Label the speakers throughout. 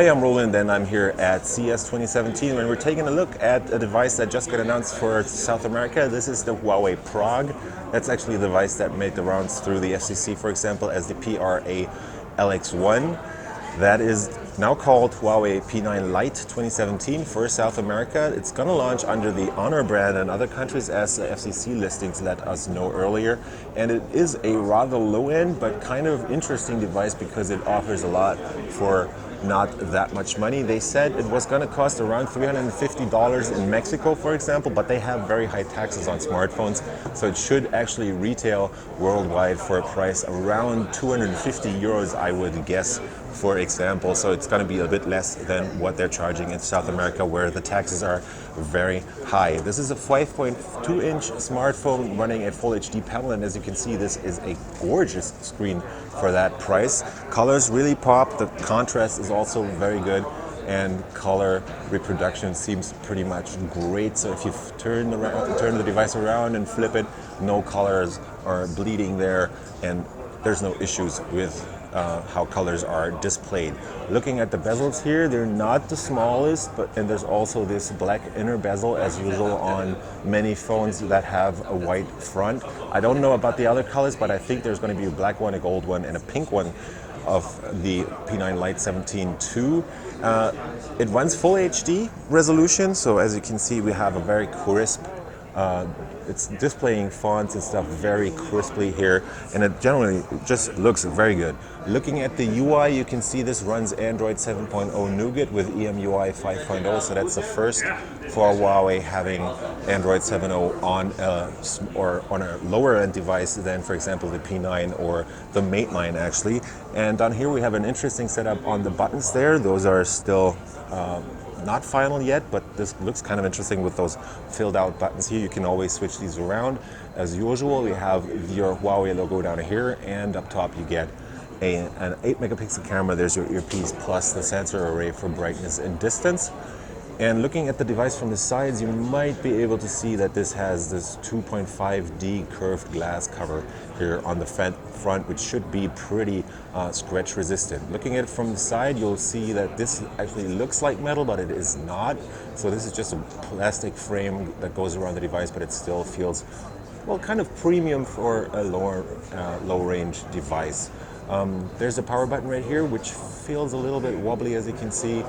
Speaker 1: Hey, I'm Roland and I'm here at CES 2017 and we're taking a look at a device that just got announced for South America. This is the Huawei Prague. That's actually the device that made the rounds through the FCC, for example, as the PRA LX1. That is now called Huawei P9 Lite 2017 for South America. It's going to launch under the Honor brand in other countries as the FCC listings let us know earlier. And it is a rather low-end but kind of interesting device because it offers a lot for not that much money. They said it was going to cost around $350 in Mexico, for example, but they have very high taxes on smartphones, so it should actually retail worldwide for a price around 250 euros, I would guess, for example. So it's going to be a bit less than what they're charging in South America, where the taxes are very high. This is a 5.2-inch smartphone running at Full HD panel, and as you can see, this is a gorgeous screen for that price. Colors really pop. The contrast is also very good, and color reproduction seems pretty much great. So if you turn the device around and flip it, no colors are bleeding there, and there's no issues with how colors are displayed. Looking at the bezels here, they're not the smallest, and there's also this black inner bezel as usual on many phones that have a white front. I don't know about the other colors, but I think there's going to be a black one, a gold one, and a pink one of the P9 Lite 17 too. It runs full HD resolution, so as you can see, we have a very crisp it's displaying fonts and stuff very crisply here, and it generally just looks very good. Looking at the UI, you can see this runs Android 7.0 Nougat with EMUI 5.0, so that's the first for Huawei having Android 7.0 on a lower end device than, for example, the P9 or the Mate 9 actually. And down here we have an interesting setup on the buttons there. Those are still not final yet, but this looks kind of interesting with those filled out buttons here. You can always switch these around. As usual, we have your Huawei logo down here, and up top you get an 8 megapixel camera. There's your earpiece plus the sensor array for brightness and distance. And looking at the device from the sides, you might be able to see that this has this 2.5D curved glass cover here on the front, which should be pretty scratch resistant. Looking at it from the side, you'll see that this actually looks like metal, but it is not. So this is just a plastic frame that goes around the device, but it still feels, well, kind of premium for a low range device. There's a power button right here, which feels a little bit wobbly, as you can see.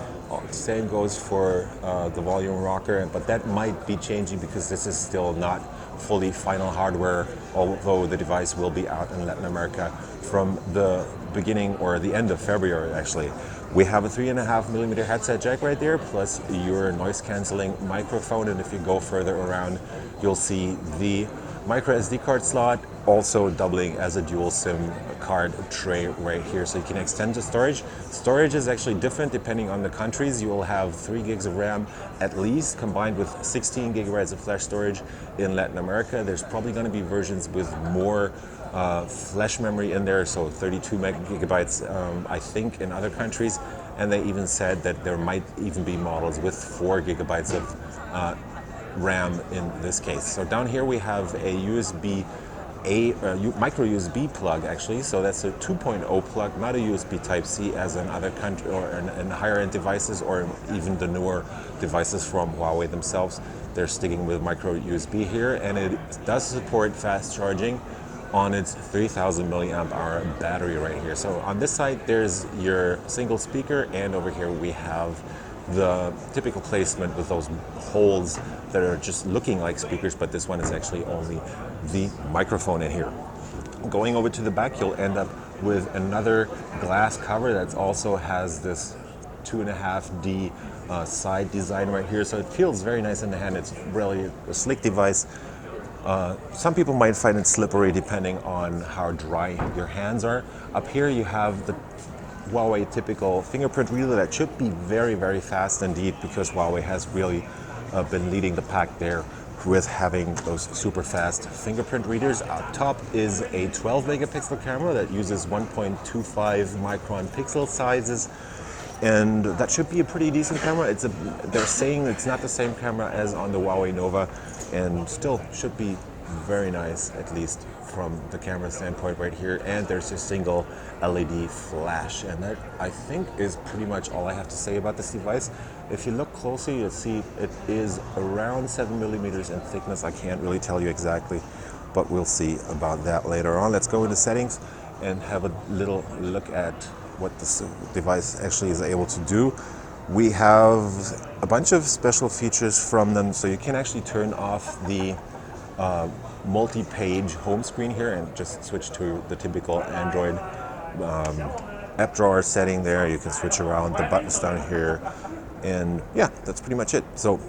Speaker 1: Same goes for the volume rocker, but that might be changing because this is still not fully final hardware, although the device will be out in Latin America from the beginning or the end of February, actually. We have a 3.5mm headset jack right there, plus your noise canceling microphone, and if you go further around, you'll see the micro SD card slot, also doubling as a dual SIM card tray right here, so you can extend the storage. Storage is actually different depending on the countries. You will have 3 gigs of RAM at least, combined with 16 gigabytes of flash storage in Latin America. There's probably going to be versions with more flash memory in there, so 32 gigabytes I think in other countries, and they even said that there might even be models with 4 gigabytes of RAM in this case. So down here we have a micro USB plug actually, so that's a 2.0 plug, not a USB Type-C as in other country or in higher end devices or even the newer devices from Huawei themselves. They're sticking with micro USB here, and it does support fast charging on its 3000 milliamp hour battery right here. So on this side there's your single speaker, and over here we have the typical placement with those holes that are just looking like speakers, but this one is actually only the microphone in here. Going over to the back, you'll end up with another glass cover that also has this 2.5D side design right here, so it feels very nice in the hand. It's really a slick device. Some people might find it slippery depending on how dry your hands are. Up here you have the Huawei typical fingerprint reader that should be very, very fast indeed, because Huawei has really been leading the pack there with having those super fast fingerprint readers. Up top is a 12 megapixel camera that uses 1.25 micron pixel sizes, and that should be a pretty decent camera. They're saying it's not the same camera as on the Huawei Nova, and still should be very nice, at least from the camera standpoint right here. And there's a single LED flash, and that I think is pretty much all I have to say about this device. If you look closely, you'll see it is around 7 millimeters in thickness. I can't really tell you exactly, but we'll see about that later on. Let's go into settings and have a little look at what this device actually is able to do. We have a bunch of special features from them, so you can actually turn off the multi-page home screen here and just switch to the typical Android app drawer setting there. You can switch around the buttons down here, and yeah, that's pretty much it. So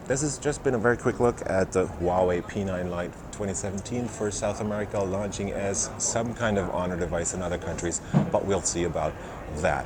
Speaker 1: this has just been a very quick look at the Huawei P9 Lite 2017 for South America, launching as some kind of Honor device in other countries, but we'll see about that.